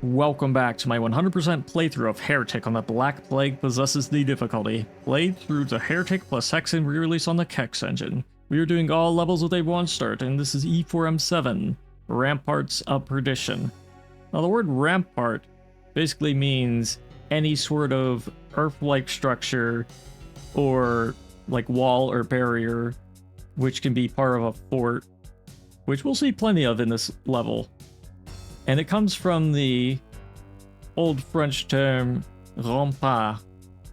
Welcome back to my 100% playthrough of Heretic on the Black Plague Possesses the difficulty. Played through the Heretic plus Hexen re-release on the Kex Engine. We are doing all levels with a 1 start, and this is E4M7, Ramparts of Perdition. Now the word rampart basically means any sort of earth-like structure or like wall or barrier which can be part of a fort, which we'll see plenty of in this level. And it comes from the old French term rempart,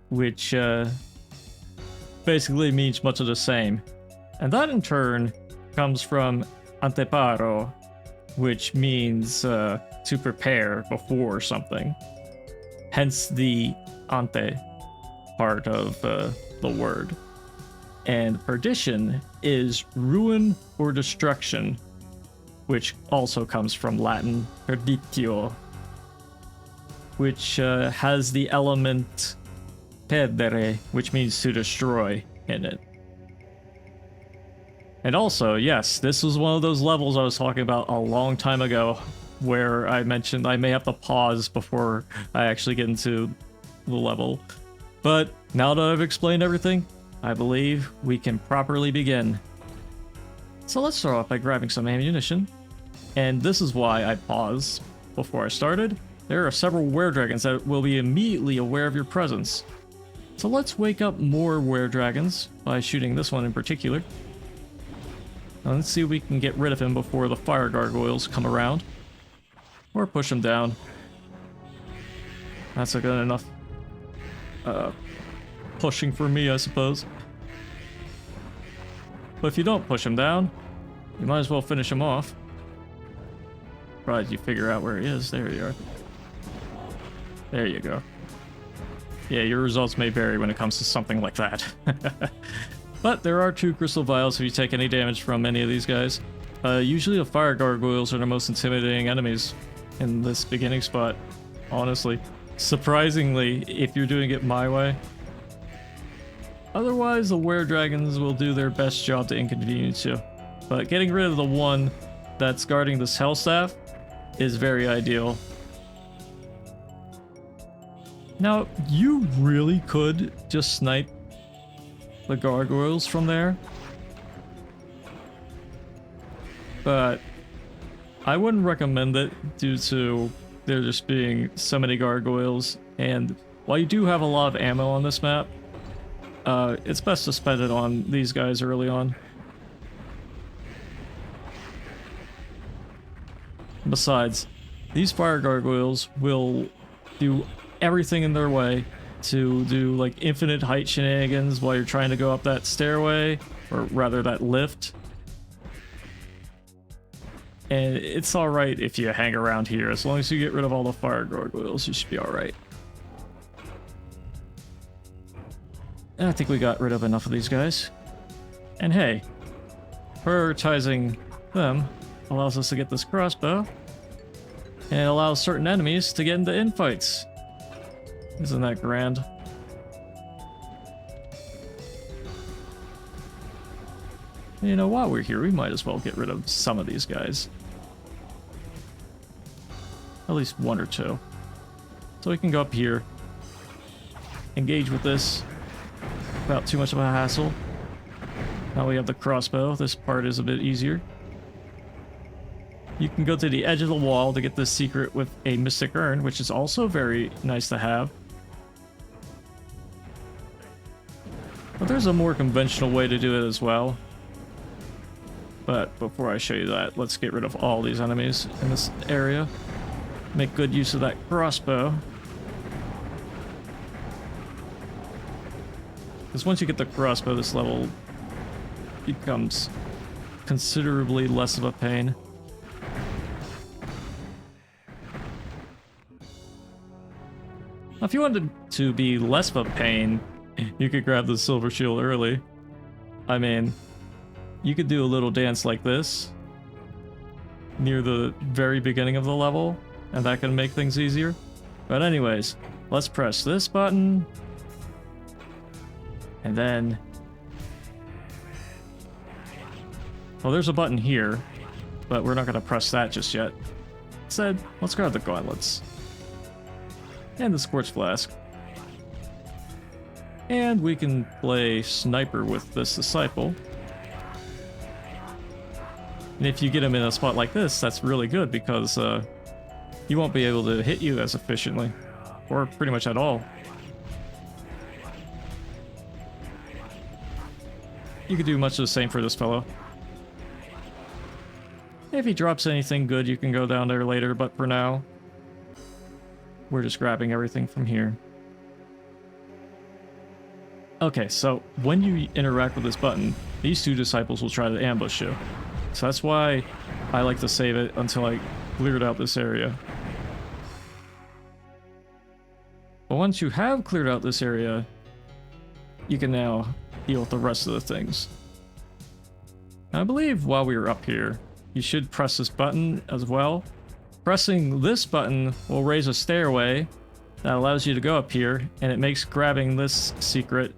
which basically means much of the same. And that in turn comes from anteparo, which means to prepare before something. Hence the ante part of the word. And perdition is ruin or destruction, which also comes from Latin perditio, which has the element perdere, which means to destroy, in it. And also, yes, this was one of those levels I was talking about a long time ago, where I mentioned I may have to pause before I actually get into the level. But now that I've explained everything, I believe we can properly begin. So let's start off by grabbing some ammunition. And this is why I paused before I started. There are several were-dragons that will be immediately aware of your presence. So let's wake up more were-dragons by shooting this one in particular. Now let's see if we can get rid of him before the fire gargoyles come around. Or push him down. That's a good enough pushing for me, I suppose. But if you don't push him down, you might as well finish him off. Provided you figure out where he is. There you are. There you go. Yeah, your results may vary when it comes to something like that. But there are 2 crystal vials if you take any damage from any of these guys. Usually the fire gargoyles are the most intimidating enemies in this beginning spot, honestly. Surprisingly, if you're doing it my way. Otherwise, the were-dragons will do their best job to inconvenience you. But getting rid of the one that's guarding this hell staff is very ideal. Now, you really could just snipe the gargoyles from there, but I wouldn't recommend it due to there just being so many gargoyles, and while you do have a lot of ammo on this map, it's best to spend it on these guys early on. Besides, these fire gargoyles will do everything in their way to do like infinite height shenanigans while you're trying to go up that stairway, or rather that lift. And it's alright if you hang around here. As long as you get rid of all the fire gargoyles, you should be alright. And I think we got rid of enough of these guys. And hey, prioritizing them allows us to get this crossbow, and it allows certain enemies to get into infights. Isn't that grand? You know, while we're here, we might as well get rid of some of these guys. At least 1 or 2. So we can go up here, engage with this without too much of a hassle. Now we have the crossbow. This part is a bit easier. You can go to the edge of the wall to get this secret with a mystic urn, which is also very nice to have. But there's a more conventional way to do it as well. But before I show you that, let's get rid of all these enemies in this area. Make good use of that crossbow. Because once you get the crossbow, this level becomes considerably less of a pain. Now, if you wanted to be less of a pain, you could grab the silver shield early. I mean, you could do a little dance like this near the very beginning of the level, and that can make things easier. But anyways, let's press this button, and then... well, there's a button here, but we're not going to press that just yet. Instead, let's grab the gauntlets. And the Scorch Flask. And we can play Sniper with this Disciple. And if you get him in a spot like this, that's really good because he won't be able to hit you as efficiently. Or pretty much at all. You could do much of the same for this fellow. If he drops anything good, you can go down there later, but for now, we're just grabbing everything from here. Okay, so when you interact with this button, these two disciples will try to ambush you. So that's why I like to save it until I cleared out this area. But once you have cleared out this area, you can now deal with the rest of the things. Now, I believe while we were up here, you should press this button as well. Pressing this button will raise a stairway that allows you to go up here, and it makes grabbing this secret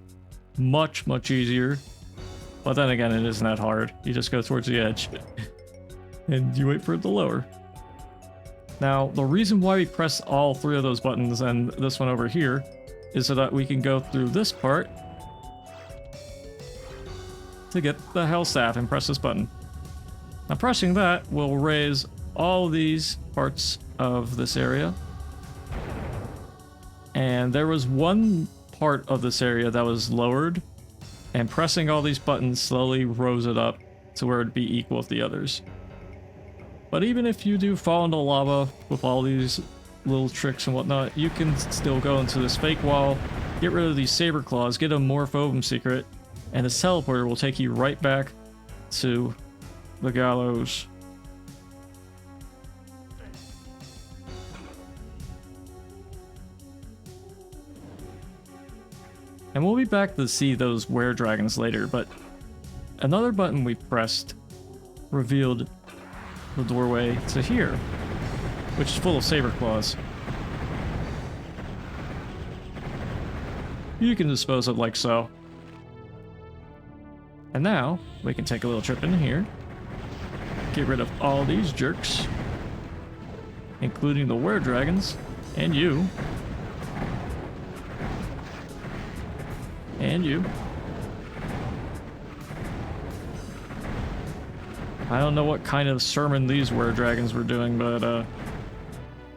much easier. But then again, it isn't that hard. You just go towards the edge and you wait for it to lower. Now, the reason why we press all three of those buttons and this one over here is so that we can go through this part to get the Hell Staff and press this button. Now, pressing that will raise all these parts of this area. And there was one part of this area that was lowered, and pressing all these buttons slowly rose it up to where it'd be equal with the others. But even if you do fall into lava with all these little tricks and whatnot, you can still go into this fake wall, get rid of these saber claws, get a Morphobum secret, and this teleporter will take you right back to the gallows. And we'll be back to see those were-dragons later, but another button we pressed revealed the doorway to here, which is full of saber claws. You can dispose of like so. And now, we can take a little trip in here, get rid of all these jerks, including the were-dragons, and you. And you. I don't know what kind of sermon these were-dragons were doing, but I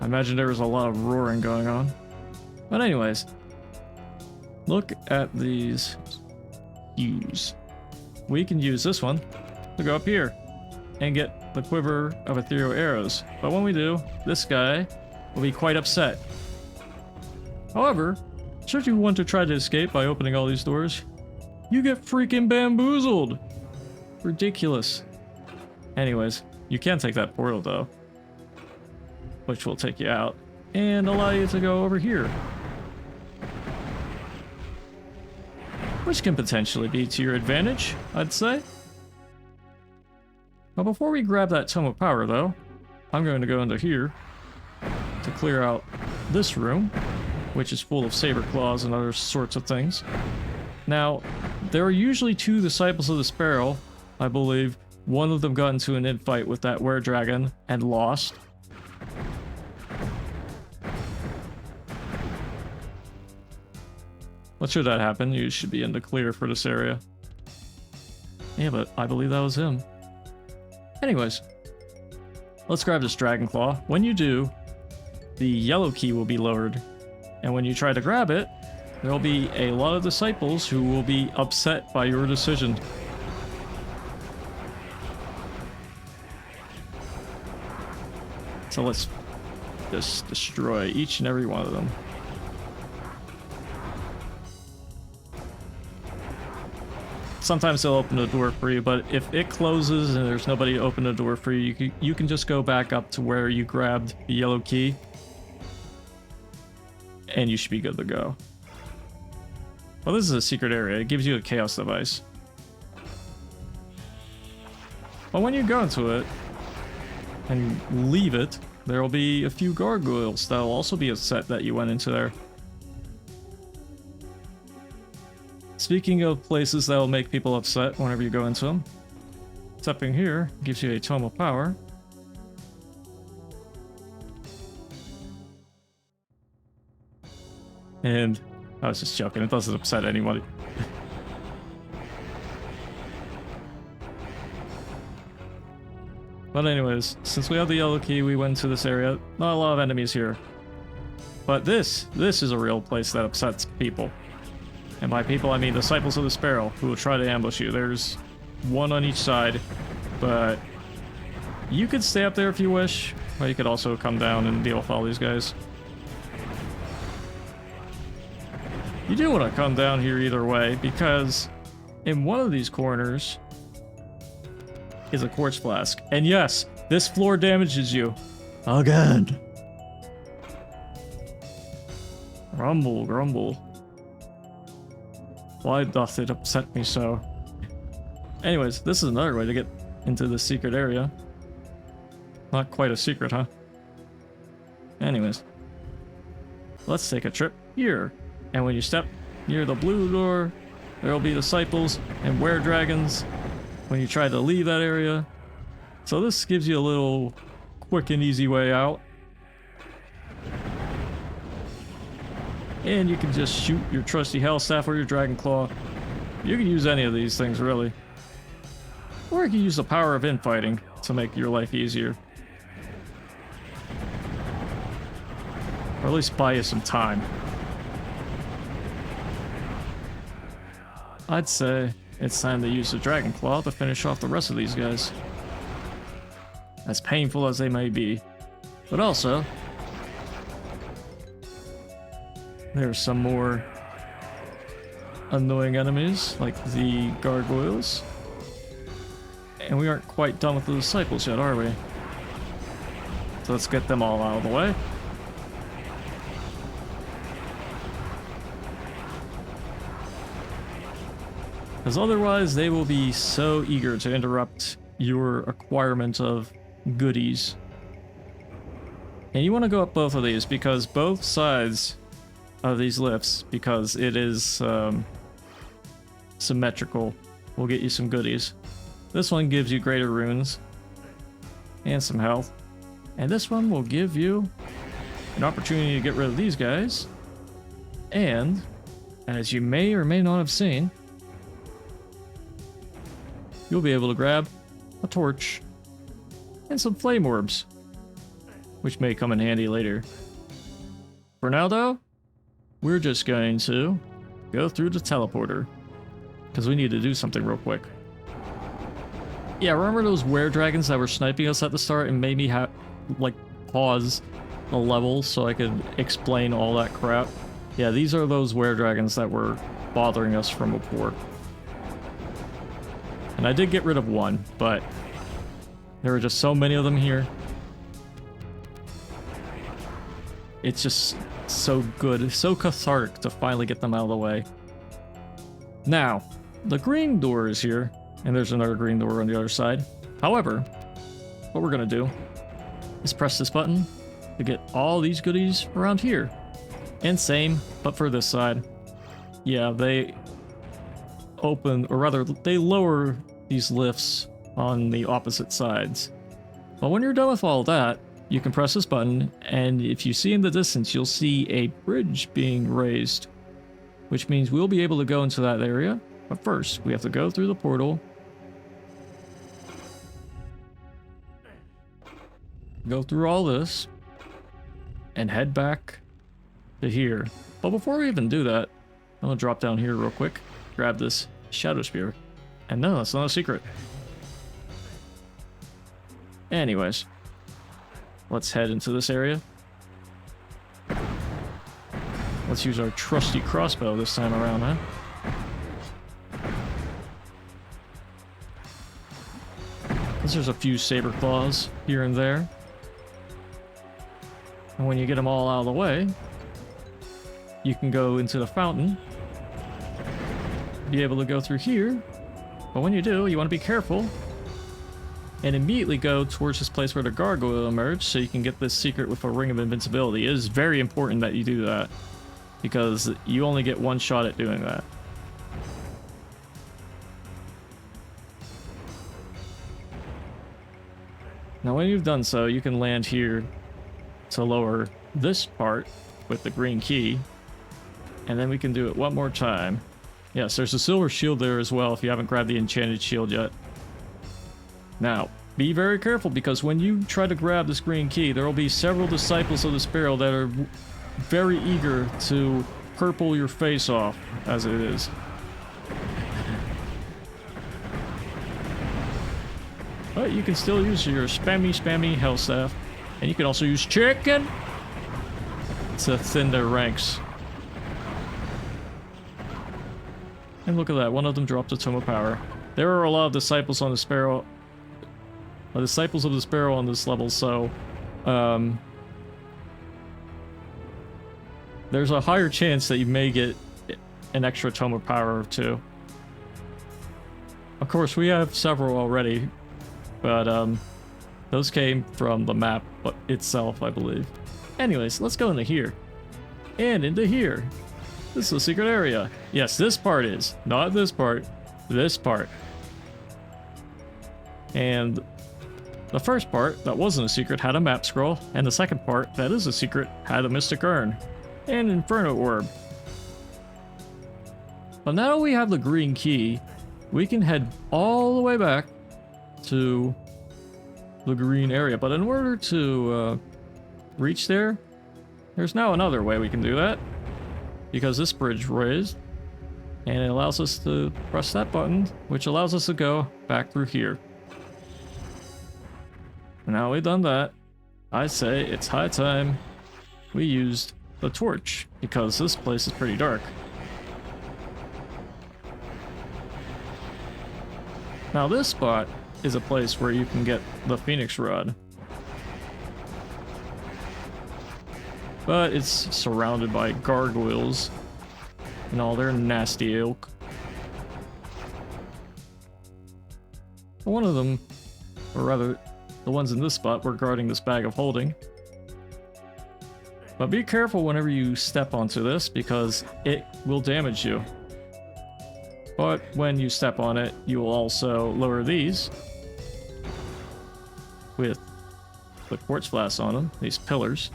imagine there was a lot of roaring going on. But anyways, look at these hues. We can use this one to go up here and get the quiver of ethereal arrows. But when we do, this guy will be quite upset. However, should you want to try to escape by opening all these doors, you get freaking bamboozled. Ridiculous. Anyways, you can take that portal though, which will take you out and allow you to go over here, which can potentially be to your advantage, I'd say. But before we grab that Tome of Power though, I'm going to go into here to clear out this room, which is full of saber claws and other sorts of things. Now, there are usually two disciples of the Sparrow, I believe. One of them got into an infight with that were-dragon and lost. But should that happen, you should be in the clear for this area. Yeah, but I believe that was him. Anyways, let's grab this Dragon Claw. When you do, the yellow key will be lowered. And when you try to grab it, there'll be a lot of disciples who will be upset by your decision. So let's just destroy each and every one of them. Sometimes they'll open the door for you, but if it closes and there's nobody to open the door for you, you can just go back up to where you grabbed the yellow key, and you should be good to go. Well, this is a secret area. It gives you a chaos device. But when you go into it and leave it, there will be a few gargoyles that will also be upset that you went into there. Speaking of places that will make people upset whenever you go into them, stepping here gives you a Tome of Power. And I was just joking, it doesn't upset anybody. But anyways, since we have the yellow key, we went to this area. Not a lot of enemies here. But this is a real place that upsets people. And by people, I mean Disciples of the Sparrow, who will try to ambush you. There's one on each side, but you could stay up there if you wish, or you could also come down and deal with all these guys. You do want to come down here either way, because in one of these corners is a quartz flask. And yes, this floor damages you. Again. Grumble, grumble. Why doth it upset me so? Anyways, this is another way to get into the secret area. Not quite a secret, huh? Anyways. Let's take a trip here. And when you step near the blue door, there will be disciples and were-dragons when you try to leave that area. So this gives you a little quick and easy way out. And you can just shoot your trusty Hell Staff or your Dragon Claw. You can use any of these things, really. Or you can use the power of infighting to make your life easier. Or at least buy you some time. I'd say it's time to use the Dragon Claw to finish off the rest of these guys. As painful as they may be. But also, there's some more annoying enemies, like the gargoyles. And we aren't quite done with the disciples yet, are we? So let's get them all out of the way. Because otherwise they will be so eager to interrupt your acquirement of goodies. And you want to go up both of these, because both sides of these lifts, because it is symmetrical, will get you some goodies. This one gives you greater runes and some health, and this one will give you an opportunity to get rid of these guys. And as you may or may not have seen, you'll be able to grab a torch and some flame orbs, which may come in handy later. For now though, we're just going to go through the teleporter, because we need to do something real quick. Yeah, remember those were-dragons that were sniping us at the start and made me like pause the level so I could explain all that crap? Yeah, these are those were-dragons that were bothering us from before. And I did get rid of one, but there were just so many of them here. It's just so good, so cathartic to finally get them out of the way. Now, the green door is here, and there's another green door on the other side. However, what we're gonna do is press this button to get all these goodies around here. And same, but for this side. Yeah, they open, or rather, they lower these lifts on the opposite sides. But when you're done with all that, you can press this button, and if you see in the distance, you'll see a bridge being raised, which means we'll be able to go into that area. But first, we have to go through the portal, go through all this, and head back to here. But before we even do that, I'm gonna drop down here real quick, grab this Shadow Spear. And no, that's not a secret. Anyways, let's head into this area. Let's use our trusty crossbow this time around, huh? Because there's a few saber claws here and there. And when you get them all out of the way, you can go into the fountain, be able to go through here. But when you do, you want to be careful and immediately go towards this place where the gargoyle emerged, so you can get this secret with a ring of invincibility. It is very important that you do that, because you only get one shot at doing that. Now when you've done so, you can land here to lower this part with the green key. And then we can do it one more time. Yes, there's a silver shield there as well if you haven't grabbed the enchanted shield yet. Now, be very careful because when you try to grab this green key, there will be several disciples of the Sparrow that are very eager to purple your face off, as it is. But you can still use your spammy health staff. And you can also use chicken to thin their ranks. And look at that, one of them dropped a Tome of Power. There are a lot of disciples on the Sparrow. Disciples of the Sparrow on this level, so there's a higher chance that you may get an extra Tome of Power or two. Of course, we have several already, but those came from the map itself, I believe. Anyways, let's go into here. And into here. This is a secret area. Yes, this part is. Not this part. This part. And the first part, that wasn't a secret, had a map scroll. And the second part, that is a secret, had a Mystic Urn. And Inferno Orb. But now we have the green key, we can head all the way back to the green area. But in order to reach there, there's now another way we can do that. Because this bridge raised, and it allows us to press that button, which allows us to go back through here. Now we've done that, I say it's high time we used the torch, because this place is pretty dark. Now this spot is a place where you can get the Phoenix Rod. But it's surrounded by gargoyles and all their nasty ilk. One of them, or rather, the ones in this spot, were guarding this bag of holding. But be careful whenever you step onto this, because it will damage you. But when you step on it, you will also lower these with the quartz flasks on them, these pillars.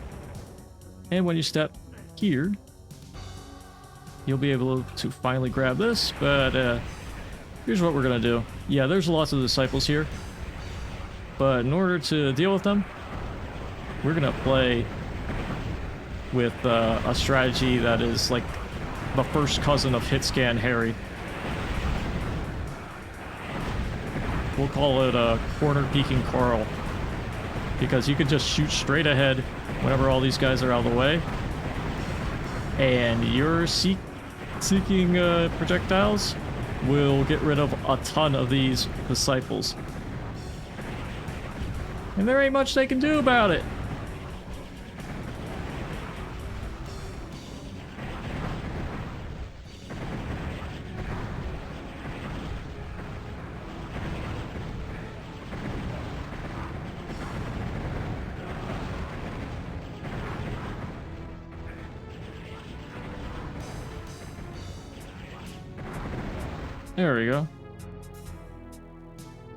And when you step here, you'll be able to finally grab this, but here's what we're gonna do. Yeah, there's lots of disciples here, but in order to deal with them, we're gonna play with a strategy that is like the first cousin of Hitscan Harry. We'll call it a corner peeking Carl, because you can just shoot straight ahead whenever all these guys are out of the way, and your seeking projectiles will get rid of a ton of these disciples. And there ain't much they can do about it. There we go.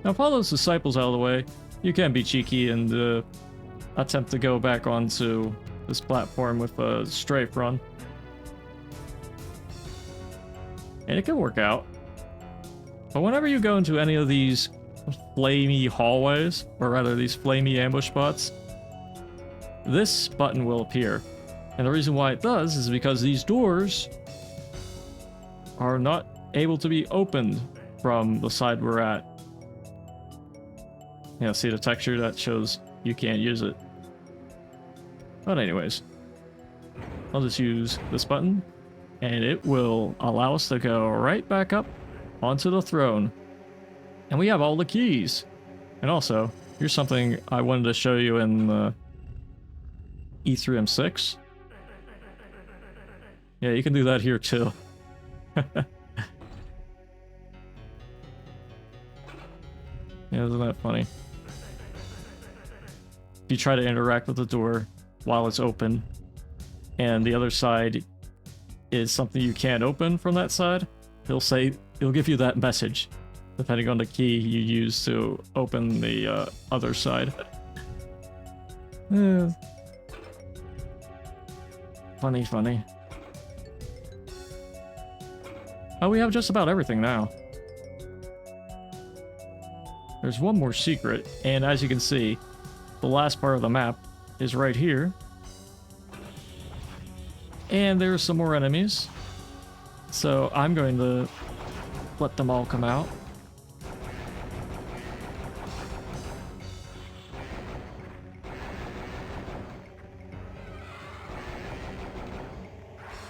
Now, with all those disciples out of the way, you can be cheeky and attempt to go back onto this platform with a strafe run. And it can work out. But whenever you go into any of these flamey hallways, or rather these flamey ambush spots, this button will appear. And the reason why it does is because these doors are not able to be opened from the side we're at. Yeah, see the texture? That shows you can't use it. But anyways, I'll just use this button, and it will allow us to go right back up onto the throne. And we have all the keys. And also, here's something I wanted to show you in the E4M7. Yeah, you can do that here too. Yeah, isn't that funny? If you try to interact with the door while it's open, and the other side is something you can't open from that side, it'll give you that message, depending on the key you use to open the other side. Funny. Oh, we have just about everything now. There's one more secret, and as you can see, the last part of the map is right here. And there's some more enemies. So I'm going to let them all come out.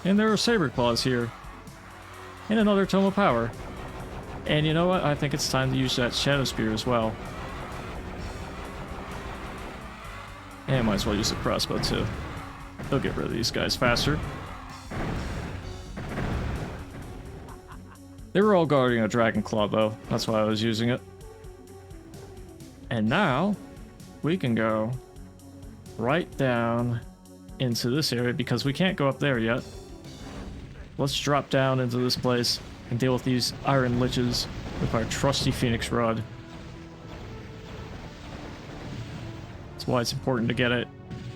And there are saber claws here. And another tome of power. And you know what? I think it's time to use that shadow spear as well. And might as well use the crossbow too. They'll get rid of these guys faster. They were all guarding a dragon claw though. That's why I was using it. And now we can go right down into this area because we can't go up there yet. Let's drop down into this place and deal with these iron liches with our trusty phoenix rod. That's why it's important to get it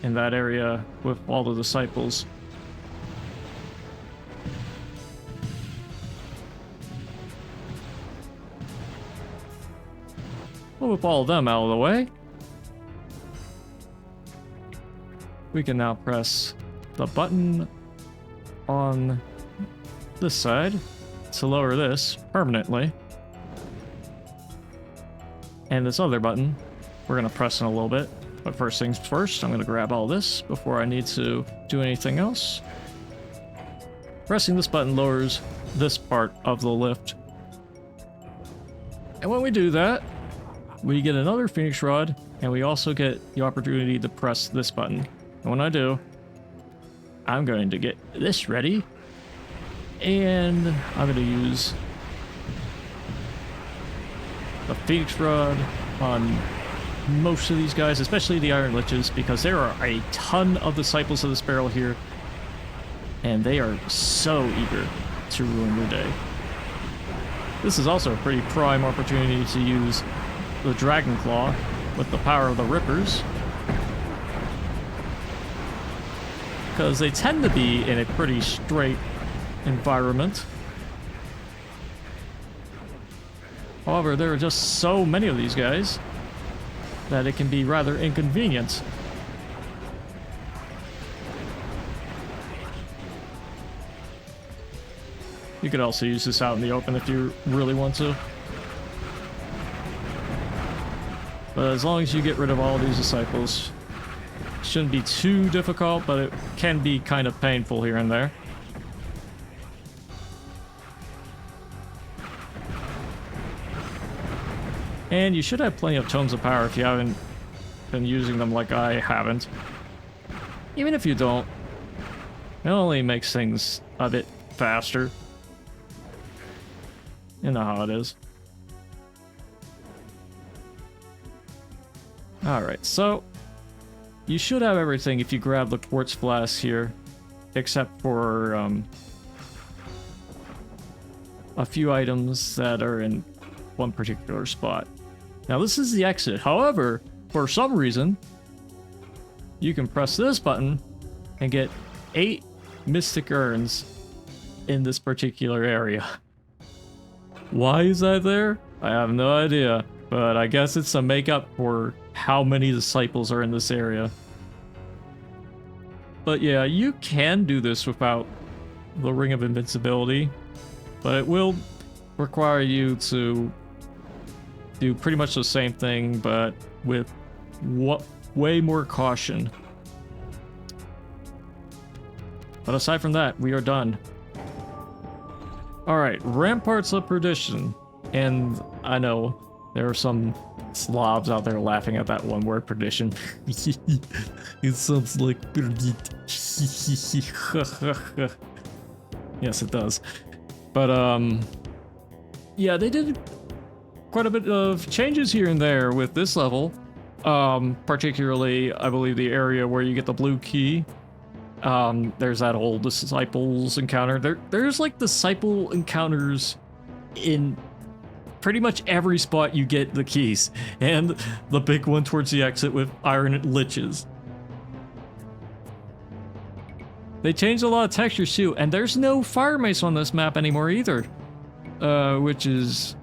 in that area with all the disciples. Well, with all of them out of the way, we can now press the button on this side to lower this permanently. And this other button, we're going to press in a little bit. But first things first, I'm going to grab all this before I need to do anything else. Pressing this button lowers this part of the lift. And when we do that, we get another Phoenix Rod, and we also get the opportunity to press this button. And when I do, I'm going to get this ready. And I'm going to use the Phoenix Rod on most of these guys, especially the Iron Liches, because there are a ton of disciples of this barrel here, and they are so eager to ruin your day. This is also a pretty prime opportunity to use the Dragon Claw with the power of the Rippers, because they tend to be in a pretty straight environment. However, there are just so many of these guys that it can be rather inconvenient. You could also use this out in the open if you really want to. But as long as you get rid of all these disciples, it shouldn't be too difficult, but it can be kind of painful here and there. And you should have plenty of tomes of power if you haven't been using them like I haven't. Even if you don't, it only makes things a bit faster. You know how it is. Alright, so you should have everything if you grab the quartz flask here, except for a few items that are in one particular spot. Now this is the exit. However, for some reason, you can press this button and get 8 mystic urns in this particular area. Why is that there? I have no idea, but I guess it's to make up for how many disciples are in this area. But yeah, you can do this without the Ring of Invincibility, but it will require you to do pretty much the same thing, but with way more caution. But aside from that, we are done. Alright, Ramparts of Perdition. And I know there are some Slavs out there laughing at that one word, perdition. It sounds like perdit. Yes, it does. But, yeah, they did quite a bit of changes here and there with this level. Particularly, I believe, the area where you get the blue key. There's that whole disciples encounter. There's like disciple encounters in pretty much every spot you get the keys, and the big one towards the exit with iron liches. They changed a lot of textures too, and there's no fire mace on this map anymore either. which is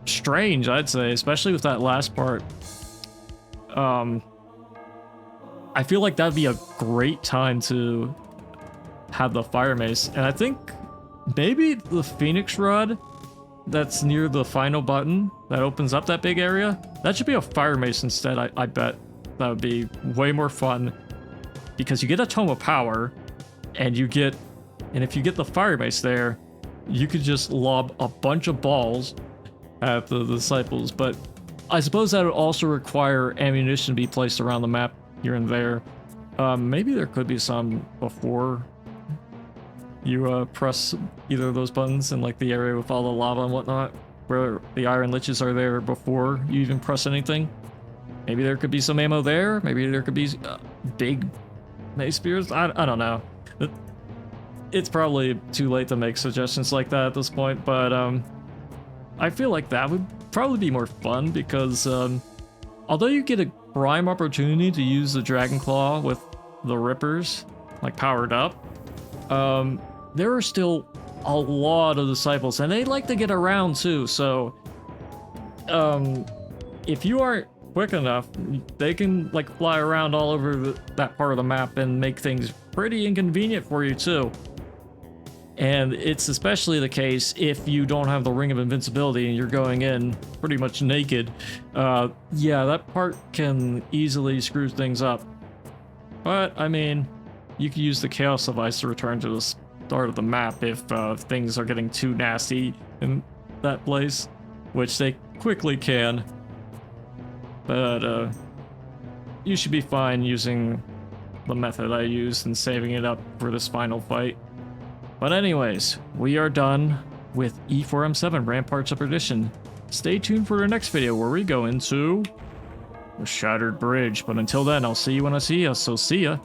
strange, I'd say, especially with that last part. I feel like that'd be a great time to have the fire mace, and I think maybe the Phoenix Rod that's near the final button that opens up that big area, that should be a fire mace instead. I bet that would be way more fun, because you get a Tome of Power, and if you get the fire mace there, you could just lob a bunch of balls at the disciples. But I suppose that would also require ammunition to be placed around the map here and there. Maybe there could be some before you press either of those buttons in like the area with all the lava and whatnot, where the iron liches are there before you even press anything. Maybe there could be some ammo there. Maybe there could be big mace spears. I don't know. It's probably too late to make suggestions like that at this point, but I feel like that would probably be more fun, because although you get a prime opportunity to use the Dragon Claw with the Rippers, like powered up, there are still a lot of disciples, and they like to get around too, so if you aren't quick enough, they can like fly around all over that part of the map and make things pretty inconvenient for you too. And it's especially the case if you don't have the Ring of Invincibility and you're going in pretty much naked. Yeah, that part can easily screw things up. But, I mean, you can use the Chaos Device to return to the start of the map if things are getting too nasty in that place, which they quickly can. But, you should be fine using the method I used and saving it up for this final fight. But anyways, we are done with E4M7 Ramparts of Perdition. Stay tuned for the next video where we go into the Shattered Bridge. But until then, I'll see you when I see you, so see ya.